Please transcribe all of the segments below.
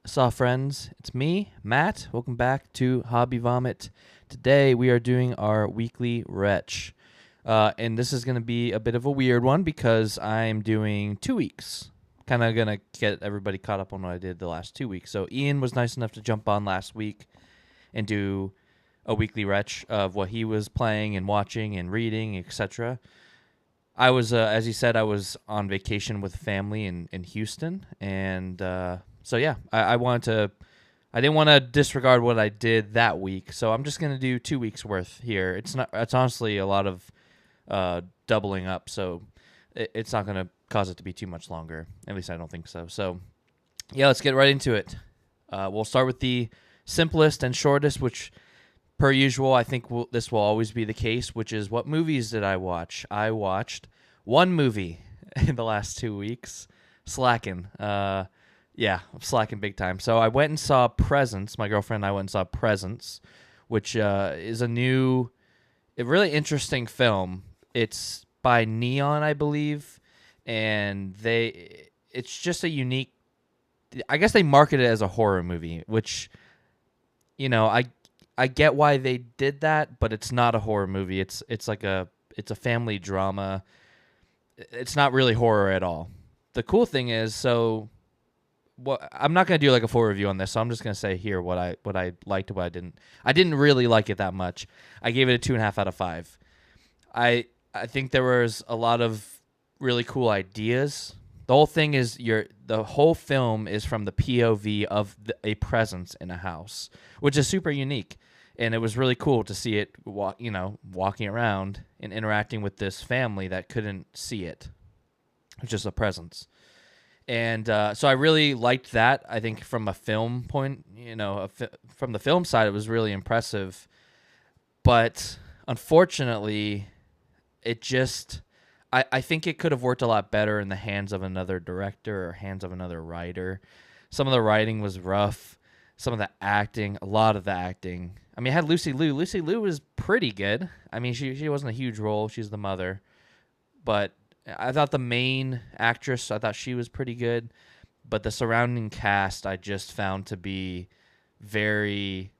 Saw friends, it's me, Matt. Welcome back to Hobby Vomit. Today we are doing our weekly retch. And this is going to be a bit of a weird one because I'm doing 2 weeks. Kind of going to get everybody caught up on what I did the last 2 weeks. So Ian was nice enough to jump on last week and do a weekly retch of what he was playing and watching and reading, etc. I was, as he said, I was on vacation with family in Houston, and so yeah, I wanted to. I didn't want to disregard what I did that week, so I'm just gonna do 2 weeks worth here. It's not. It's honestly a lot of doubling up, so it's not gonna cause it to be too much longer. At least I don't think so. So yeah, let's get right into it. We'll start with the simplest and shortest, which per usual, I think this will always be the case, which is what movies did I watch? I watched one movie in the last 2 weeks. Slacking. I'm slacking big time. So I went and saw Presents. My girlfriend and I went and saw Presents, which is a really interesting film. It's by Neon, I believe, and it's just a unique. I guess they market it as a horror movie, which, I get why they did that, but it's not a horror movie. It's a family drama. It's not really horror at all. The cool thing is, I'm not gonna do like a full review on this, so I'm just gonna say here what I liked and what I didn't. I didn't really like it that much. I gave it a 2.5 out of 5. I think there was a lot of really cool ideas. The whole thing is the whole film is from the POV of a presence in a house, which is super unique. And it was really cool to see it, walking around and interacting with this family that couldn't see it. It's just a presence. And so I really liked that. I think from a film point, from the film side, it was really impressive. But unfortunately, I think it could have worked a lot better in the hands of another director or hands of another writer. Some of the writing was rough. Some of the acting, a lot of the acting. I mean, it had Lucy Liu. Lucy Liu was pretty good. I mean, she wasn't a huge role. She's the mother. But I thought the main actress, I thought she was pretty good. But the surrounding cast, I just found to be very...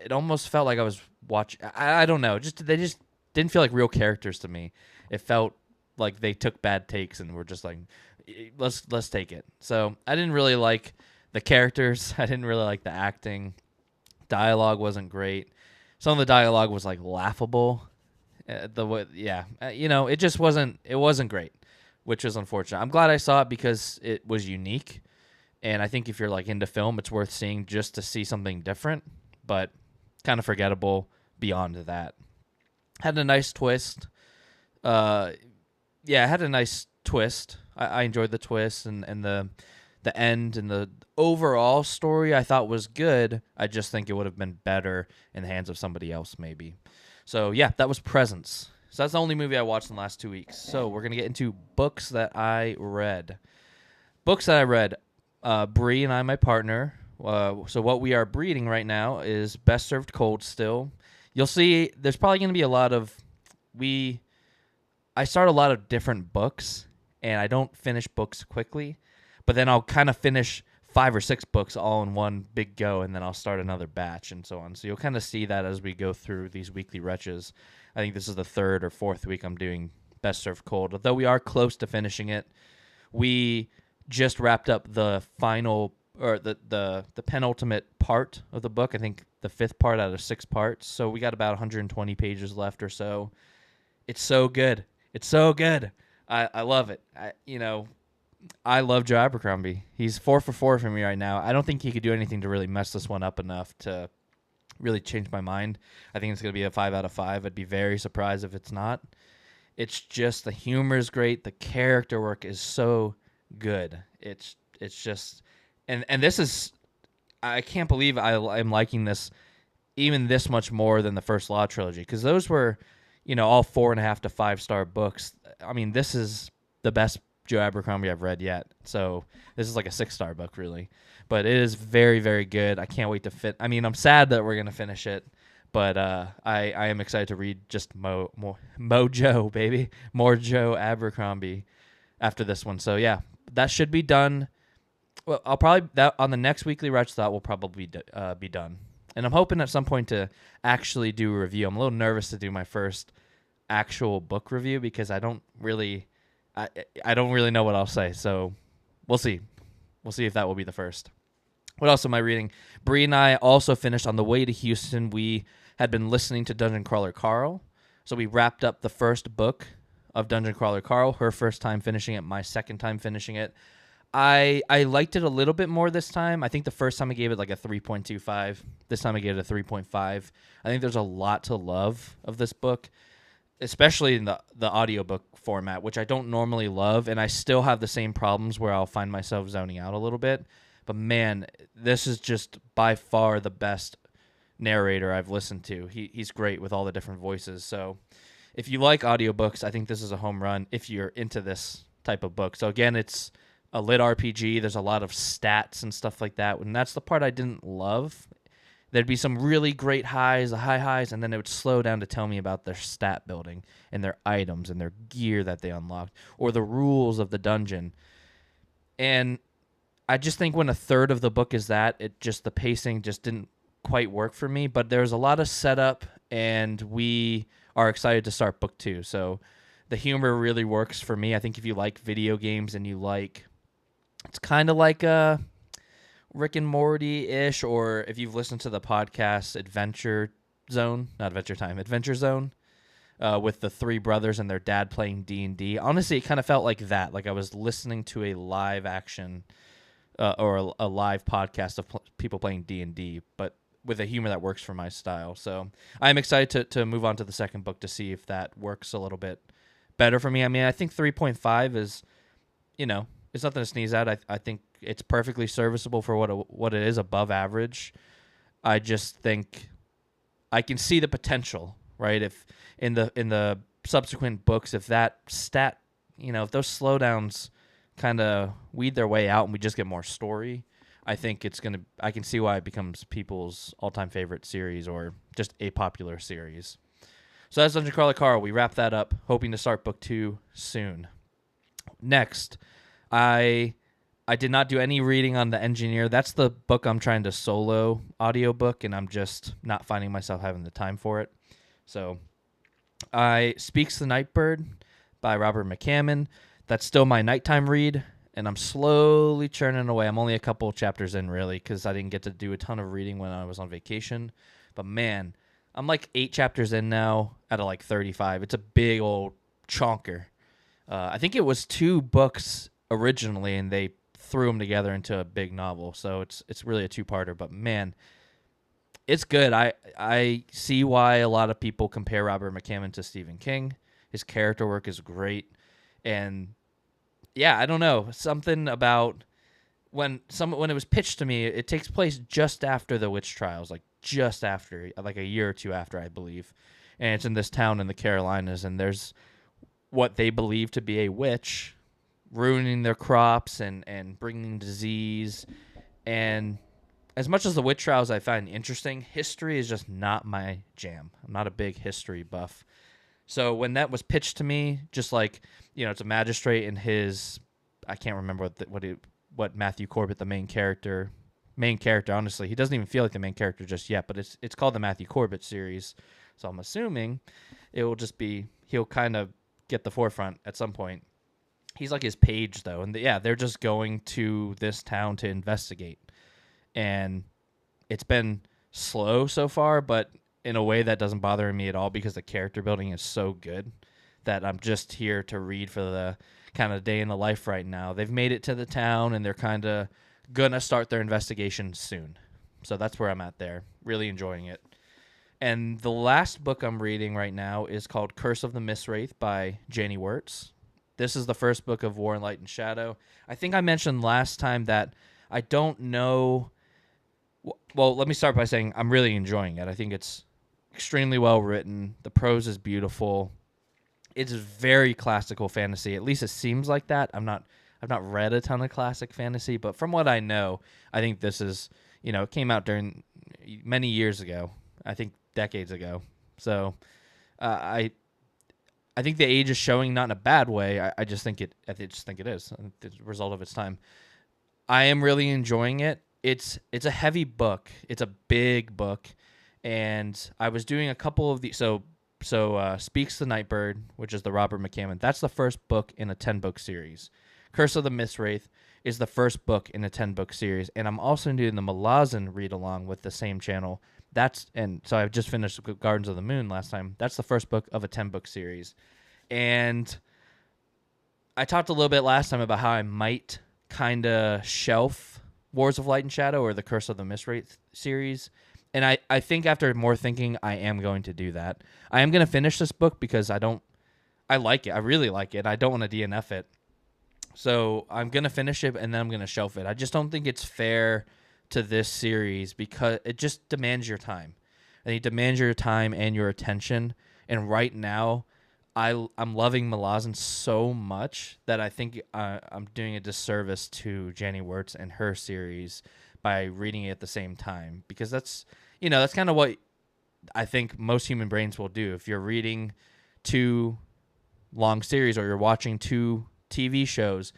It almost felt like I was watching... I don't know. They just didn't feel like real characters to me. It felt like they took bad takes and were just like, let's take it. So I didn't really like the characters. I didn't really like the acting. Dialogue wasn't great. Some of the dialogue was like laughable. It just wasn't. It wasn't great, which was unfortunate. I'm glad I saw it because it was unique, and I think if you're like into film, it's worth seeing just to see something different. But kind of forgettable beyond that. Had a nice twist. It had a nice twist. I enjoyed the twist and the end and the overall story I thought was good. I just think it would have been better in the hands of somebody else maybe. So yeah, that was Presence. So that's the only movie I watched in the last 2 weeks. So we're going to get into books that I read. Books that I read. Bree and I, my partner. So what we are reading right now is Best Served Cold still. You'll see there's probably going to be a lot of... I start a lot of different books, and I don't finish books quickly. But then I'll kind of finish 5 or 6 books all in one big go, and then I'll start another batch and so on. So you'll kind of see that as we go through these weekly retches. I think this is the 3rd or 4th week I'm doing Best Served Cold. Although we are close to finishing it, we just wrapped up the final, or the penultimate part of the book. I think the 5th part out of 6 parts. So we got about 120 pages left or so. It's so good. It's so good. I love it. I love Joe Abercrombie. He's 4 for 4 for me right now. I don't think he could do anything to really mess this one up enough to really change my mind. I think it's going to be a 5 out of 5. I'd be very surprised if it's not. It's just the humor is great. The character work is so good. It's just... And this is... I can't believe I'm liking this even this much more than the first Law trilogy, because those were, all 4.5 to 5-star books. I mean, this is the best Joe Abercrombie I've read yet. So this is like a 6-star book, really. But it is very, very good. I can't wait to I'm sad that we're going to finish it. But I am excited to read just Mojo, baby. More Joe Abercrombie after this one. So, yeah, that should be done Well, I'll probably that on the next Weekly Retch that will probably be done, and I'm hoping at some point to actually do a review. I'm a little nervous to do my first actual book review because I I don't really know what I'll say. So we'll see. We'll see if that will be the first. What else am I reading? Bree and I also finished on the way to Houston. We had been listening to Dungeon Crawler Carl, so we wrapped up the first book of Dungeon Crawler Carl. Her first time finishing it, my second time finishing it. I liked it a little bit more this time. I think the first time I gave it like a 3.25. This time I gave it a 3.5. I think there's a lot to love of this book, especially in the audiobook format, which I don't normally love, and I still have the same problems where I'll find myself zoning out a little bit. But man, this is just by far the best narrator I've listened to. He's great with all the different voices. So if you like audiobooks, I think this is a home run if you're into this type of book. So again, it's a lit RPG. There's a lot of stats and stuff like that, and that's the part I didn't love. There'd be some really great highs, the high highs, and then it would slow down to tell me about their stat building and their items and their gear that they unlocked or the rules of the dungeon. And I just think when a third of the book is that, the pacing just didn't quite work for me. But there's a lot of setup, and we are excited to start book 2. So the humor really works for me. I think if you like video games and you like, it's kind of like a Rick and Morty-ish, or if you've listened to the podcast Adventure Zone, not Adventure Time, Adventure Zone, with the three brothers and their dad playing D&D. Honestly, it kind of felt like that. Like I was listening to a live action or a live podcast of people playing D&D, but with a humor that works for my style. So I'm excited to move on to the second book to see if that works a little bit better for me. I mean, I think 3.5 is, it's nothing to sneeze at. I think it's perfectly serviceable for what it is, above average. I just think I can see the potential, right? If in the subsequent books, if that stat, if those slowdowns kind of weed their way out and we just get more story, I think I can see why it becomes people's all-time favorite series or just a popular series. So that's Dungeon Crawler Carl. We wrap that up, hoping to start book 2 soon. Next, I did not do any reading on The Engineer. That's the book I'm trying to solo audiobook, and I'm just not finding myself having the time for it. So Speaks the Nightbird by Robert McCammon. That's still my nighttime read, and I'm slowly churning away. I'm only a couple chapters in, really, because I didn't get to do a ton of reading when I was on vacation. But, man, I'm like 8 chapters in now out of like 35. It's a big old chonker. I think it was 2 books originally, and they threw them together into a big novel. So it's really a 2-parter. But, man, it's good. I see why a lot of people compare Robert McCammon to Stephen King. His character work is great. And yeah, I don't know, something about when it was pitched to me, it takes place just after the witch trials, like just after, like a year or 2 after, I believe. And it's in this town in the Carolinas, and there's what they believe to be a witch ruining their crops and bringing disease. And as much as the witch trials I find interesting, history is just not my jam. I'm not a big history buff. So when that was pitched to me, just like, it's a magistrate and his, I can't remember what Matthew Corbett, the main character, honestly, he doesn't even feel like the main character just yet, but it's called the Matthew Corbett series. So I'm assuming it will just be, he'll kind of get the forefront at some point. He's like his page, though. And they're just going to this town to investigate. And it's been slow so far, but in a way that doesn't bother me at all because the character building is so good that I'm just here to read for the kind of day in the life right now. They've made it to the town, and they're kind of going to start their investigation soon. So that's where I'm at there. Really enjoying it. And the last book I'm reading right now is called Curse of the Mistwraith by Janie Wirtz. This is the first book of War and Light and Shadow. I think I mentioned last time that I don't know. Well, let me start by saying I'm really enjoying it. I think it's extremely well written. The prose is beautiful. It's very classical fantasy. At least it seems like that. I've not read a ton of classic fantasy, but from what I know, I think this is, it came out during many years ago. I think decades ago. So I think the age is showing, not in a bad way. I just think it is. It's a result of its time. I am really enjoying it. It's a heavy book. It's a big book, and I was doing a couple of these. Speaks the Nightbird, which is the Robert McCammon. That's the first book in a 10-book series. Curse of the Mistwraith is the first book in a 10-book series, and I'm also doing the Malazan read along with the same channel. So I've just finished Gardens of the Moon last time. That's the first book of a 10-book series, and I talked a little bit last time about how I might kind of shelf Wars of Light and Shadow or the Curse of the Mistwraith series. And I think after more thinking, I am going to do that. I am going to finish this book because I like it. I really like it. I don't want to DNF it. So I'm going to finish it and then I'm going to shelf it. I just don't think it's fair to this series because it just demands your time. And it demands your time and your attention. And right now, I'm loving Malazan so much that I think I'm doing a disservice to Jenny Wirtz and her series by reading it at the same time, because that's kind of what I think most human brains will do. If you're reading two long series or you're watching two TV shows,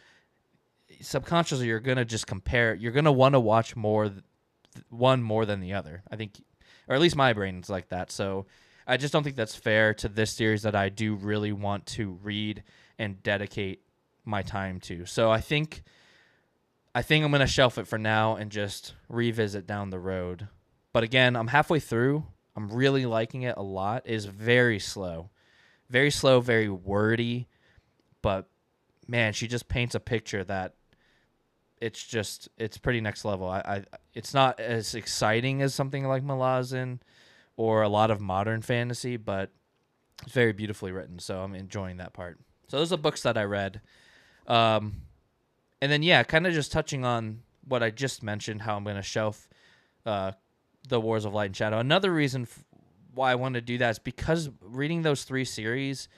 subconsciously you're going to just compare. You're going to want to watch one more than the other. I think, or at least my brain is like that. So I just don't think that's fair to this series that I do really want to read and dedicate my time to. So I think I'm going to shelf it for now and just revisit down the road. But again, I'm halfway through. I'm really liking it a lot. It is very slow, very wordy. But man, she just paints a picture that it's pretty next level. It's not as exciting as something like Malazan or a lot of modern fantasy, but it's very beautifully written, so I'm enjoying that part. So those are books that I read. And then, kind of just touching on what I just mentioned, how I'm going to shelf the Wars of Light and Shadow. Another reason why I want to do that is because reading those 3 series,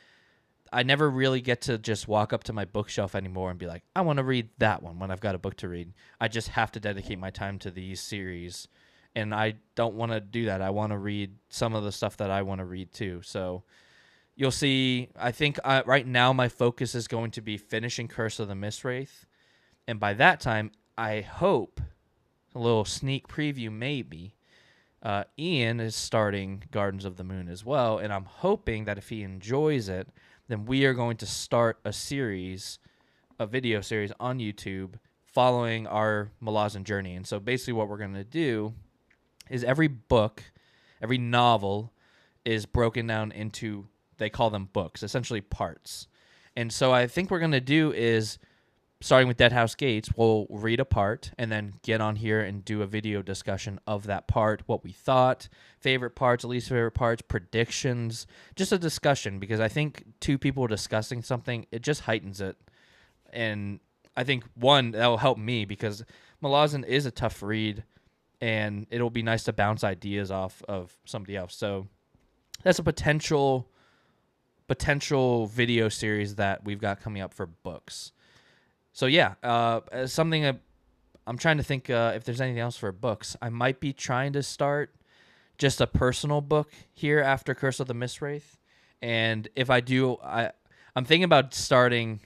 I never really get to just walk up to my bookshelf anymore and be like, I want to read that one when I've got a book to read. I just have to dedicate my time to these series. And I don't want to do that. I want to read some of the stuff that I want to read too. So you'll see, I think right now my focus is going to be finishing Curse of the Mistwraith. And by that time, I hope, a little sneak preview maybe, Ian is starting Gardens of the Moon as well. And I'm hoping that if he enjoys it, then we are going to start a video series on YouTube following our Malazan journey. And so basically what we're going to do is every book, every novel is broken down into, they call them books, essentially parts. And so I think we're going to do is, starting with Dead House Gates, we'll read a part and then get on here and do a video discussion of that part, what we thought, favorite parts, least favorite parts, predictions, just a discussion, because I think 2 people discussing something, it just heightens it. And I think, one, that will help me because Malazan is a tough read, and it'll be nice to bounce ideas off of somebody else. So that's a potential video series that we've got coming up for books. So something I'm trying to think if there's anything else for books. I might be trying to start just a personal book here after Curse of the Mistwraith. And if I do, I'm thinking about starting,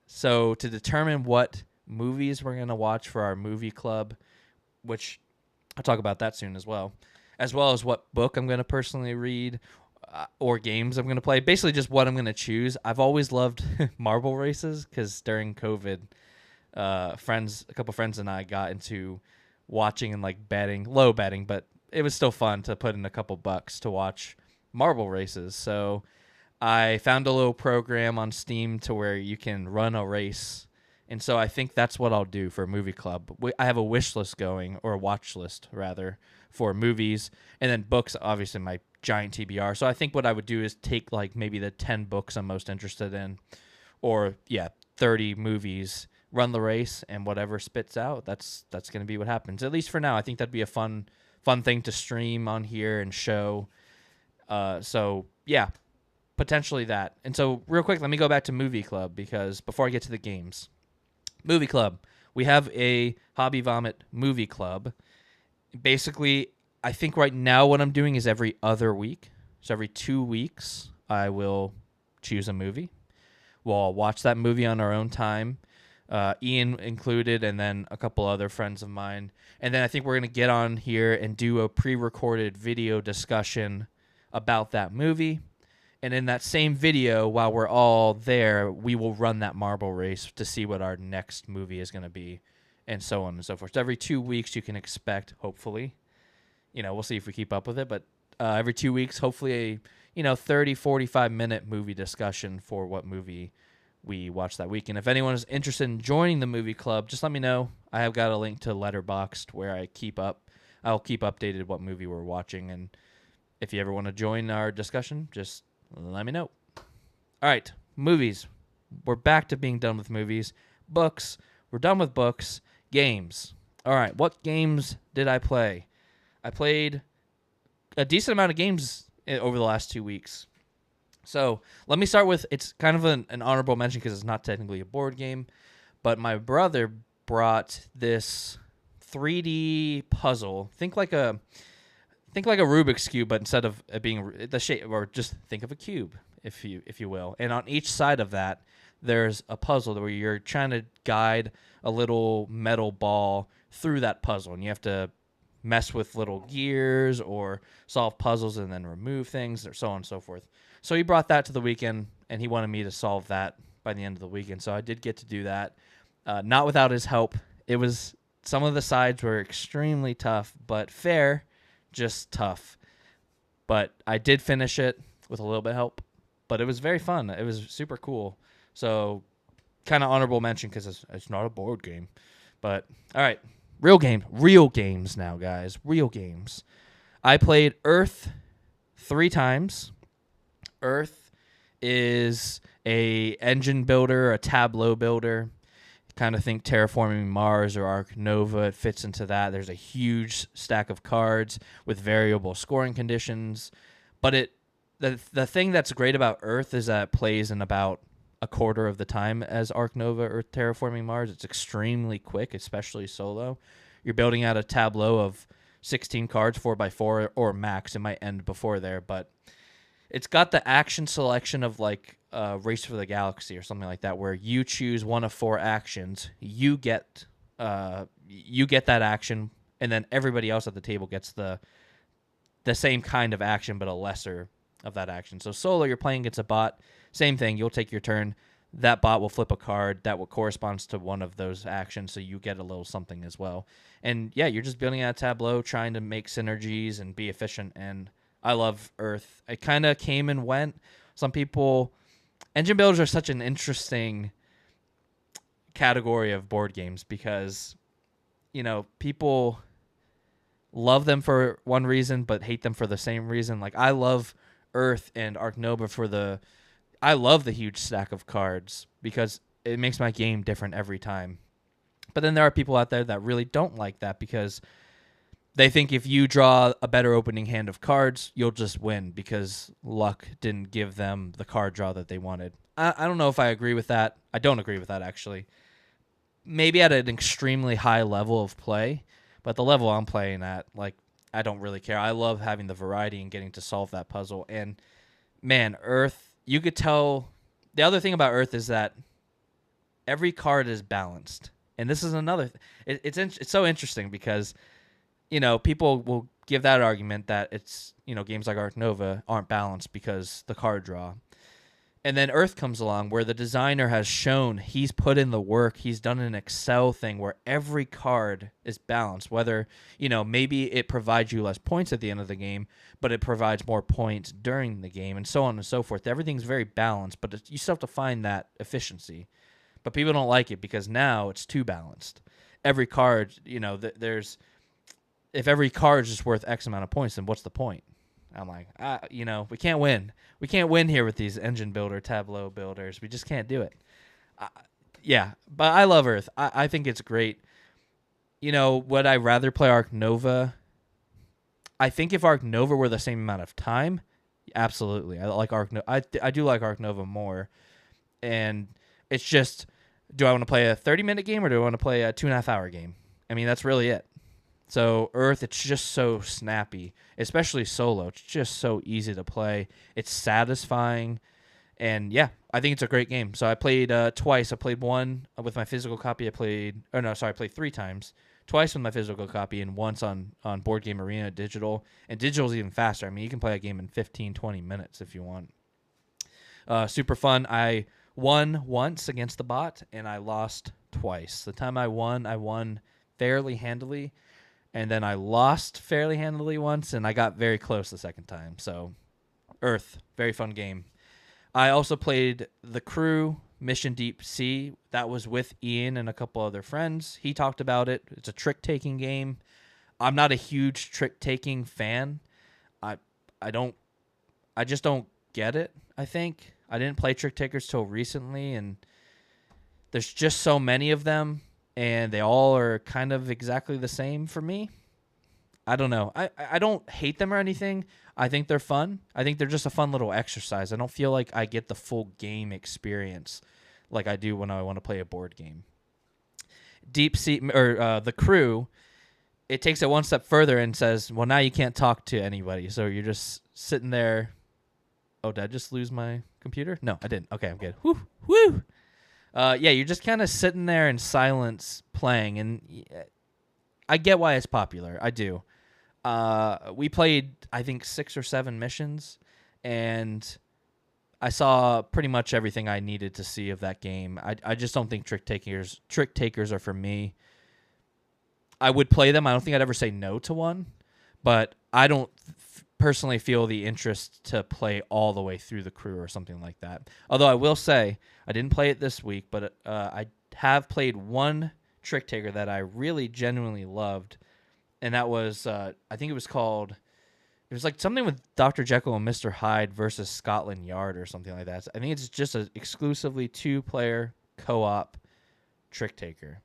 so to determine what movies we're going to watch for our movie club, which I'll talk about that soon as well as what book I'm going to personally read or games I'm going to play. Basically just what I'm going to choose. I've always loved marble races because during COVID, a couple friends and I got into watching and like low betting, but it was still fun to put in a couple bucks to watch marble races. So I found a little program on Steam to where you can run a race. And so I think that's what I'll do for a movie club. I have a wish list going, or a watch list rather, for movies, and then books, obviously my giant TBR. So I think what I would do is take like maybe the 10 books I'm most interested in, or 30 movies, run the race, and whatever spits out, that's going to be what happens. At least for now, I think that'd be a fun thing to stream on here and show. Potentially that. And so real quick, let me go back to Movie Club, because before I get to the games, Movie Club, we have a Hobby Vomit Movie Club. Basically, I think right now what I'm doing is every other week. So every 2 weeks, I will choose a movie. We'll watch that movie on our own time. Ian included, and then a couple other friends of mine. And then I think we're going to get on here and do a pre-recorded video discussion about that movie. And in that same video, while we're all there, we will run that marble race to see what our next movie is going to be, and so on and so forth. So every 2 weeks, you can expect, hopefully, we'll see if we keep up with it, but every 2 weeks, hopefully a 30, 45-minute movie discussion for what movie we watched that week. And if anyone is interested in joining the movie club, just let me know. I have got a link to Letterboxd where I'll keep updated what movie we're watching. And if you ever want to join our discussion, just let me know. All right, movies. We're back to being done with movies. Books. We're done with books. Games. All right, what games did I play? I played a decent amount of games over the last 2 weeks. So let me start with, it's kind of an honorable mention because it's not technically a board game, but my brother brought this 3D puzzle. Think like a Rubik's Cube, but instead of it being the shape, or just think of a cube, if you will. And on each side of that, there's a puzzle where you're trying to guide a little metal ball through that puzzle, and you have to mess with little gears or solve puzzles and then remove things, or so on and so forth. So he brought that to the weekend, and he wanted me to solve that by the end of the weekend. So I did get to do that, not without his help. It was, some of the sides were extremely tough, but fair, just tough. But I did finish it with a little bit of help, but it was very fun. It was super cool. So kind of honorable mention because it's not a board game. But all right, real games now, guys. Real games. I played Earth 3 times. Earth is a engine builder, a tableau builder. Kind of think Terraforming Mars or Ark Nova. It fits into that. There's a huge stack of cards with variable scoring conditions. But the thing that's great about Earth is that it plays in about a quarter of the time as Ark Nova or Terraforming Mars. It's extremely quick, especially solo. You're building out a tableau of 16 cards, 4x4, or max. It might end before there, but it's got the action selection of like Race for the Galaxy or something like that, where you choose one of 4 actions. You get that action, and then everybody else at the table gets the same kind of action, but a lesser of that action. So solo, you're playing against a bot. Same thing. You'll take your turn. That bot will flip a card that will corresponds to one of those actions, so you get a little something as well. And yeah, you're just building out a tableau, trying to make synergies and be efficient. And I love Earth. It kind of came and went. Some people, engine builders are such an interesting category of board games because, people love them for one reason but hate them for the same reason. Like I love Earth and Ark Nova I love the huge stack of cards because it makes my game different every time. But then there are people out there that really don't like that because they think if you draw a better opening hand of cards, you'll just win because luck didn't give them the card draw that they wanted. I don't know if I agree with that. I don't agree with that, actually. Maybe at an extremely high level of play, but the level I'm playing at, I don't really care. I love having the variety and getting to solve that puzzle. And, man, Earth, you could tell. The other thing about Earth is that every card is balanced. And this is another. It's so interesting because, people will give that argument that it's, games like Ark Nova aren't balanced because the card draw. And then Earth comes along where the designer has shown he's put in the work. He's done an Excel thing where every card is balanced, whether, maybe it provides you less points at the end of the game, but it provides more points during the game and so on and so forth. Everything's very balanced, but you still have to find that efficiency. But people don't like it because now it's too balanced. Every card, if every card is just worth X amount of points, then what's the point? I'm like, we can't win. We can't win here with these engine builder, tableau builders. We just can't do it. Yeah, but I love Earth. I think it's great. Would I rather play Ark Nova? I think if Ark Nova were the same amount of time, absolutely. I like Ark Nova. I do like Ark Nova more. And it's just, do I want to play a 30-minute game or do I want to play a 2.5-hour game? I mean, that's really it. So Earth, it's just so snappy, especially solo. It's just so easy to play. It's satisfying. And yeah, I think it's a great game. So I played twice. I played one with my physical copy. I played 3 times. Twice with my physical copy and once on Board Game Arena digital. And digital is even faster. I mean, you can play a game in 15, 20 minutes if you want. Super fun. I won once against the bot, and I lost twice. The time I won fairly handily, and then I lost fairly handily once, and I got very close the second time. So, Earth, very fun game. I also played The Crew, Mission Deep Sea. That was with Ian and a couple other friends. He talked about it. It's a trick-taking game. I'm not a huge trick-taking fan. I just don't get it, I think. I didn't play trick takers till recently, and there's just so many of them, and they all are kind of exactly the same for me. I don't know. I don't hate them or anything. I think they're fun. I think they're just a fun little exercise. I don't feel like I get the full game experience like I do when I want to play a board game. Deep Sea or The Crew, it takes it one step further and says, well, now you can't talk to anybody. So you're just sitting there. Oh, did I just lose my computer? No, I didn't. Okay, I'm good. Woo. Yeah, you're just kind of sitting there in silence playing, and I get why it's popular. I do. We played, I think, 6 or 7 missions, and I saw pretty much everything I needed to see of that game. I just don't think trick takers are for me. I would play them. I don't think I'd ever say no to one, but I don't personally feel the interest to play all the way through The Crew or something like that. Although I will say, I didn't play it this week, but I have played one trick taker that I really genuinely loved, and that was, I think it was like something with Dr. Jekyll and Mr. Hyde versus Scotland Yard or something like that. So I think it's just an exclusively 2-player co-op trick taker.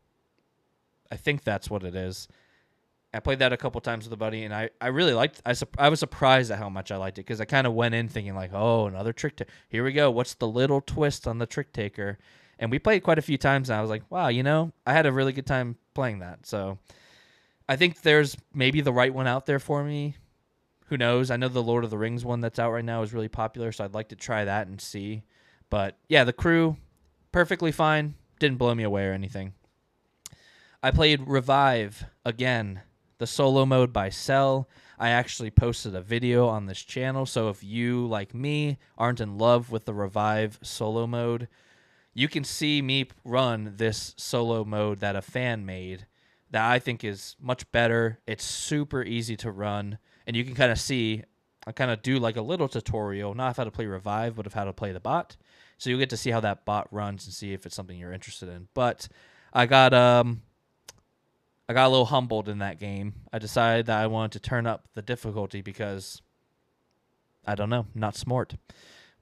I think that's what it is. I played that a couple times with a buddy, and I really liked it. I was surprised at how much I liked it, because I kind of went in thinking like, oh, another trick taker. Here we go. What's the little twist on the trick taker? And we played quite a few times, and I was like, wow, I had a really good time playing that. So I think there's maybe the right one out there for me. Who knows? I know the Lord of the Rings one that's out right now is really popular, so I'd like to try that and see. But yeah, The Crew, perfectly fine. Didn't blow me away or anything. I played Revive again. The solo mode by Cell. I actually posted a video on this channel, so if you, like me, aren't in love with the Revive solo mode, you can see me run this solo mode that a fan made that I think is much better. It's super easy to run, and you can kind of see, I kind of do like a little tutorial, not of how to play Revive, but of how to play the bot. So you'll get to see how that bot runs and see if it's something you're interested in. But I got a little humbled in that game. I decided that I wanted to turn up the difficulty because, I don't know, not smart.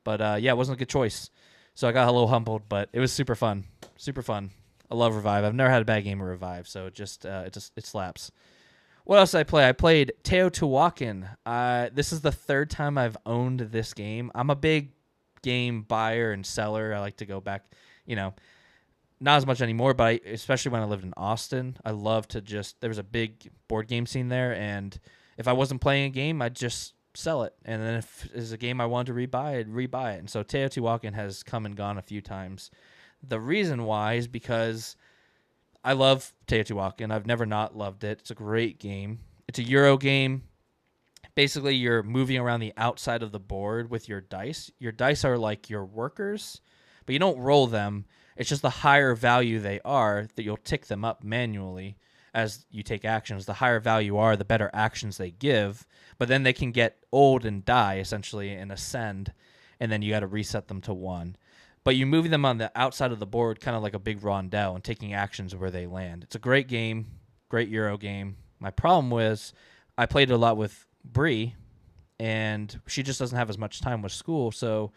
But yeah, it wasn't a good choice. So I got a little humbled, but it was super fun. Super fun. I love Revive. I've never had a bad game of Revive, so it slaps. What else did I play? I played Teotihuacan. This is the 3rd time I've owned this game. I'm a big game buyer and seller. I like to go back, not as much anymore, but especially when I lived in Austin, I love to there was a big board game scene there, and if I wasn't playing a game, I'd just sell it. And then if there's a game I wanted to rebuy, I'd rebuy it. And so Teotihuacan has come and gone a few times. The reason why is because I love Teotihuacan. I've never not loved it. It's a great game. It's a Euro game. Basically, you're moving around the outside of the board with your dice. Your dice are like your workers, but you don't roll them. It's just the higher value they are that you'll tick them up manually as you take actions. The higher value are, the better actions they give. But then they can get old and die, essentially, and ascend, and then you got to reset them to 1. But you're moving them on the outside of the board kind of like a big rondelle and taking actions where they land. It's a great game, great Euro game. My problem was I played it a lot with Bree, and she just doesn't have as much time with school, so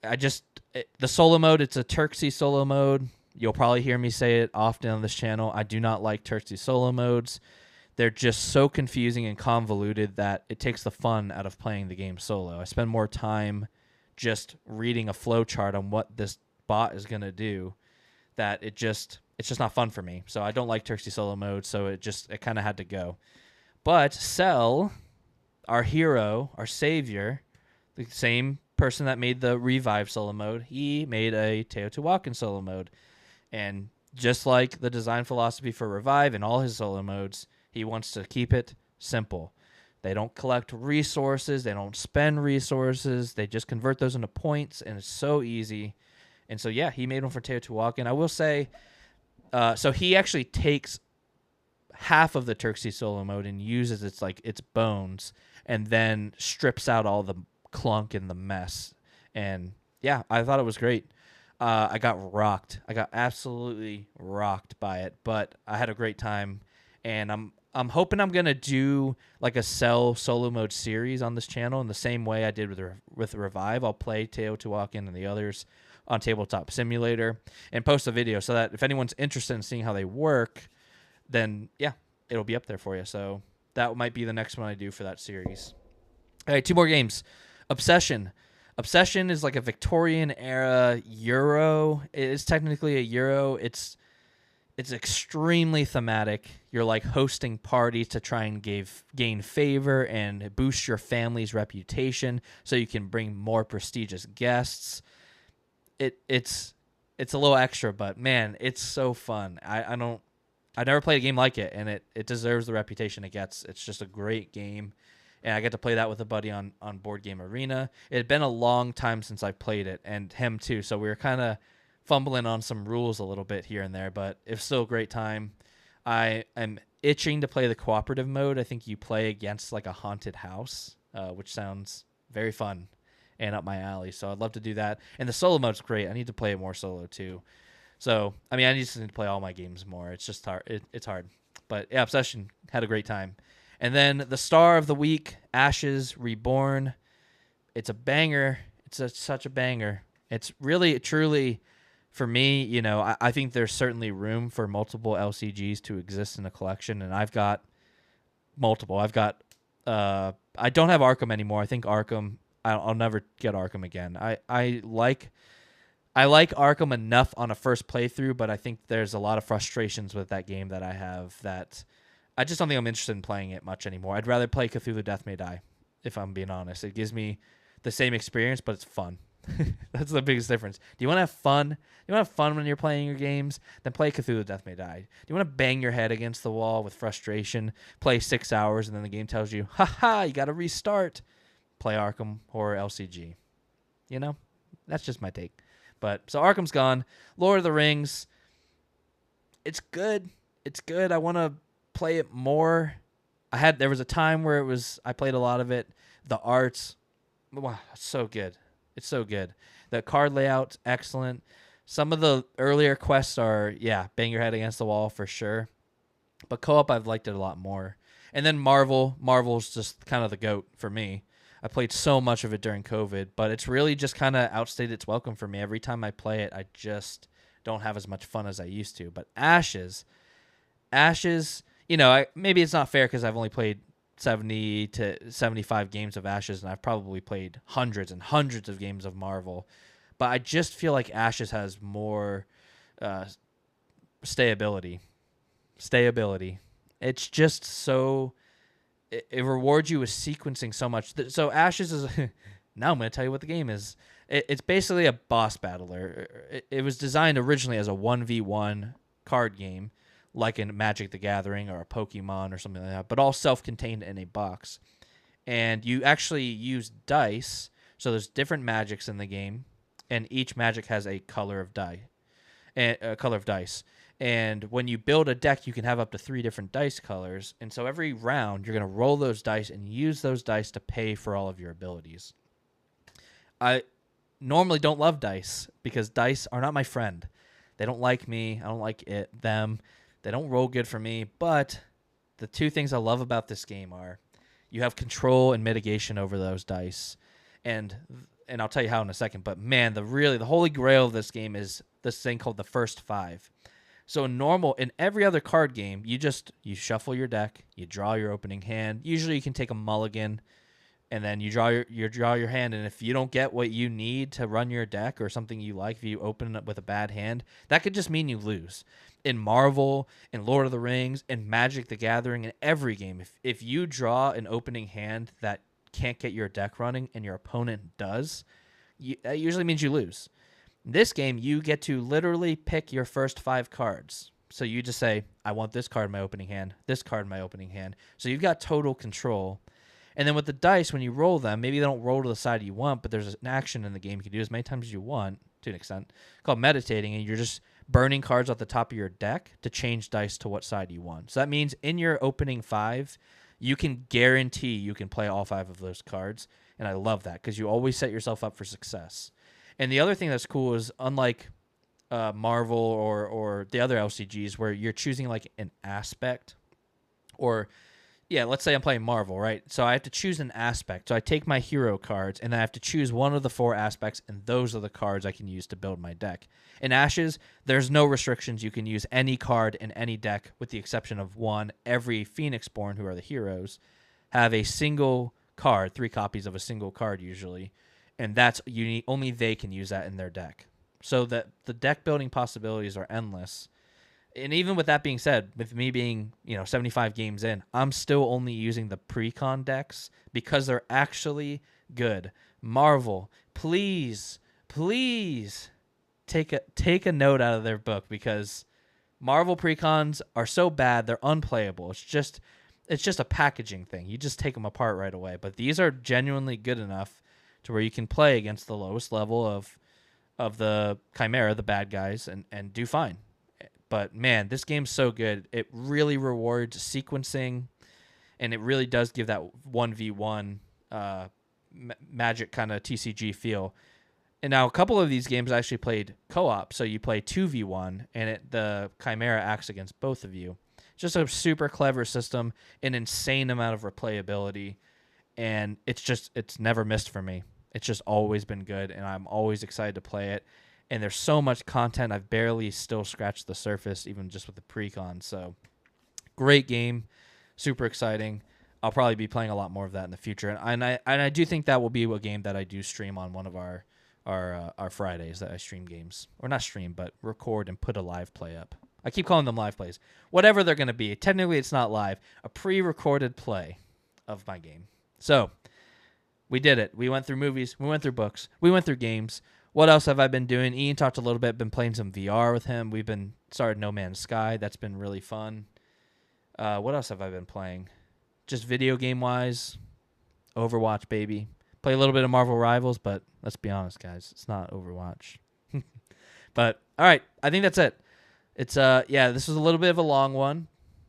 the solo mode, it's a Turksy solo mode. You'll probably hear me say it often on this channel. I do not like Turksy solo modes. They're just so confusing and convoluted that it takes the fun out of playing the game solo. I spend more time just reading a flow chart on what this bot is going to do that it's just not fun for me. So I don't like Turksy solo mode, so it kind of had to go. But Cell, our hero, our savior, the same person that made the Revive solo mode, he made a Teotihuacan solo mode. And just like the design philosophy for Revive and all his solo modes, he wants to keep it simple. They don't collect resources. They don't spend resources. They just convert those into points, and it's so easy. And so, yeah, he made one for Teotihuacan. I will say, so he actually takes half of the Turksey solo mode and uses its bones, and then strips out all the clunk and the mess. And yeah, I thought it was great. I got rocked. I got absolutely rocked by it, but I had a great time, and I'm hoping I'm gonna do like a Cell solo mode series on this channel in the same way I did with Revive. I'll play Teotihuacan and the others on Tabletop Simulator and post a video so that if anyone's interested in seeing how they work, then yeah, it'll be up there for you. So that might be the next one I do for that series. All right, 2 more games. Obsession. Obsession is like a Victorian era Euro. It is technically a Euro. It's extremely thematic. You're like hosting parties to try and gain favor and boost your family's reputation so you can bring more prestigious guests. It's a little extra, but man, it's so fun. I never played a game like it, and it deserves the reputation it gets. It's just a great game, and I get to play that with a buddy on Board Game Arena. It had been a long time since I played it, and him too, so we were kind of fumbling on some rules a little bit here and there, but it was still a great time. I am itching to play the cooperative mode. I think you play against like a haunted house, which sounds very fun and up my alley, so I'd love to do that. And the solo mode's great. I need to play it more solo too. So, I mean, I just need to play all my games more. It's just hard. It's hard. But yeah, Obsession, had a great time. And then the star of the week, Ashes Reborn. It's a banger. Such a banger. It's really, truly, for me, you know, I think there's certainly room for multiple LCGs to exist in a collection, and I've got multiple. I don't have Arkham anymore. I think Arkham, I'll never get Arkham again. I like Arkham enough on a first playthrough, but I think there's a lot of frustrations with that game that I have that I just don't think I'm interested in playing it much anymore. I'd rather play Cthulhu Death May Die, if I'm being honest. It gives me the same experience, but it's fun. That's the biggest difference. Do you want to have fun? You want to have fun when you're playing your games? Then play Cthulhu Death May Die. Do you want to bang your head against the wall with frustration, play 6 hours, and then the game tells you, ha, you got to restart? Play Arkham Horror LCG. You know? That's just my take. But so Arkham's gone. Lord of the Rings. It's good. It's good. I want to play it more. There was a time where I played a lot of it. The arts, wow, so good. It's so good. The card layout's excellent. Some of the earlier quests are, bang your head against the wall for sure. But co-op, I've liked it a lot more. And then Marvel's just kind of the GOAT for me. I played so much of it during COVID, but it's really just kind of outstayed its welcome for me. Every time I play it, I just don't have as much fun as I used to. But Ashes, you know, maybe it's not fair because I've only played 70 to 75 games of Ashes, and I've probably played hundreds and hundreds of games of Marvel. But I just feel like Ashes has more stayability. It's just so... It rewards you with sequencing so much. So Ashes is... Now I'm going to tell you what the game is. It's basically a boss battler. It was designed originally as a 1v1 card game, like in Magic the Gathering or a Pokemon or something like that, but all self-contained in a box. And you actually use dice, so there's different magics in the game, and each magic has a color of dice. And when you build a deck, you can have up to 3 different dice colors. And so every round, you're going to roll those dice and use those dice to pay for all of your abilities. I normally don't love dice because dice are not my friend. They don't like me. I don't like them. They don't roll good for me. But the 2 things I love about this game are you have control and mitigation over those dice. And I'll tell you how in a second. But man, the holy grail of this game is this thing called the first 5. So in every other card game, you shuffle your deck, you draw your opening hand. Usually you can take a mulligan, and then you draw your hand. And if you don't get what you need to run your deck or something you like, if you open it with a bad hand, that could just mean you lose. In Marvel, in Lord of the Rings, in Magic the Gathering, in every game, if you draw an opening hand that can't get your deck running and your opponent does, that usually means you lose. In this game, you get to literally pick your first 5 cards. So you just say, I want this card in my opening hand, this card in my opening hand. So you've got total control. And then with the dice, when you roll them, maybe they don't roll to the side you want, but there's an action in the game you can do as many times as you want, to an extent, called meditating, and you're just burning cards off the top of your deck to change dice to what side you want. So that means in your opening 5, you can guarantee you can play all 5 of those cards, and I love that because you always set yourself up for success. And the other thing that's cool is, unlike Marvel or the other LCGs where you're choosing like an aspect, or yeah, let's say I'm playing Marvel, right? So I have to choose an aspect. So I take my hero cards, and I have to choose one of the 4 aspects, and those are the cards I can use to build my deck. In Ashes, there's no restrictions. You can use any card in any deck with the exception of one. Every Phoenixborn, who are the heroes, have a single card, 3 copies of a single card usually, and that's unique. Only they can use that in their deck. So that the deck building possibilities are endless. And even with that being said, with me being, 75 games in, I'm still only using the pre-con decks because they're actually good. Marvel, please take a note out of their book, because Marvel pre-cons are so bad they're unplayable. It's just a packaging thing. You just take them apart right away. But these are genuinely good enough to where you can play against the lowest level of the Chimera, the bad guys, and do fine. But, man, this game's so good. It really rewards sequencing, and it really does give that 1v1 Magic kind of TCG feel. And now a couple of these games I actually played co-op, so you play 2v1, and the Chimera acts against both of you. Just a super clever system, an insane amount of replayability, and it's never missed for me. It's just always been good, and I'm always excited to play it. And there's so much content. I've barely still scratched the surface, even just with the pre-con. So, great game, super exciting. I'll probably be playing a lot more of that in the future. And I do think that will be a game that I do stream on one of our Fridays that I stream games. Or not stream, but record and put a live play up. I keep calling them live plays. Whatever they're going to be. Technically, it's not live. A pre-recorded play of my game. So, we did it. We went through movies. We went through books. We went through games. What else have I been doing? Ian talked a little bit. Been playing some VR with him. We've been started No Man's Sky. That's been really fun. What else have I been playing? Just video game wise, Overwatch, baby. Play a little bit of Marvel Rivals, but let's be honest, guys, it's not Overwatch. But all right, I think that's it. It's this was a little bit of a long one.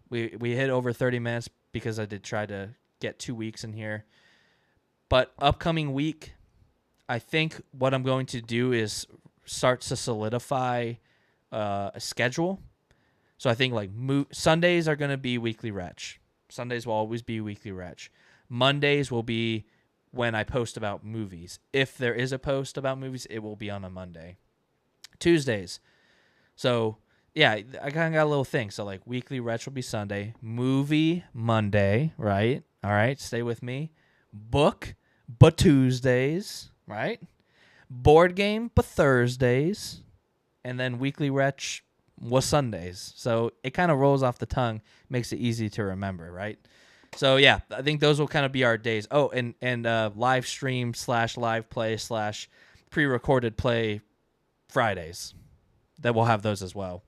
We hit over 30 minutes because I did try to get 2 weeks in here. But upcoming week, I think what I'm going to do is start to solidify a schedule. So I think like Sundays are going to be Weekly Retch. Sundays will always be Weekly Retch. Mondays will be when I post about movies. If there is a post about movies, it will be on a Monday. Tuesdays. So yeah, I kind of got a little thing. So like Weekly Retch will be Sunday. Movie Monday, right? All right, stay with me. Book, but Tuesdays. Right? Board game, but Thursdays. And then Weekly Retch was Sundays. So it kind of rolls off the tongue, makes it easy to remember, right? So yeah, I think those will kind of be our days. Oh, and live stream / live play / pre-recorded play Fridays. That we'll have those as well.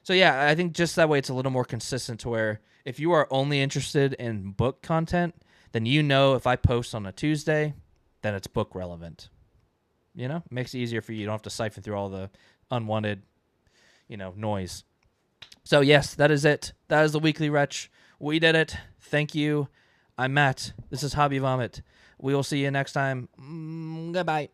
So yeah, I think just that way it's a little more consistent to where if you are only interested in book content, then if I post on a Tuesday, then it's book relevant. It makes it easier for you. You don't have to siphon through all the unwanted, noise. So yes, that is it. That is the Weekly Retch. We did it. Thank you. I'm Matt. This is Hobby Vomit. We will see you next time. Goodbye.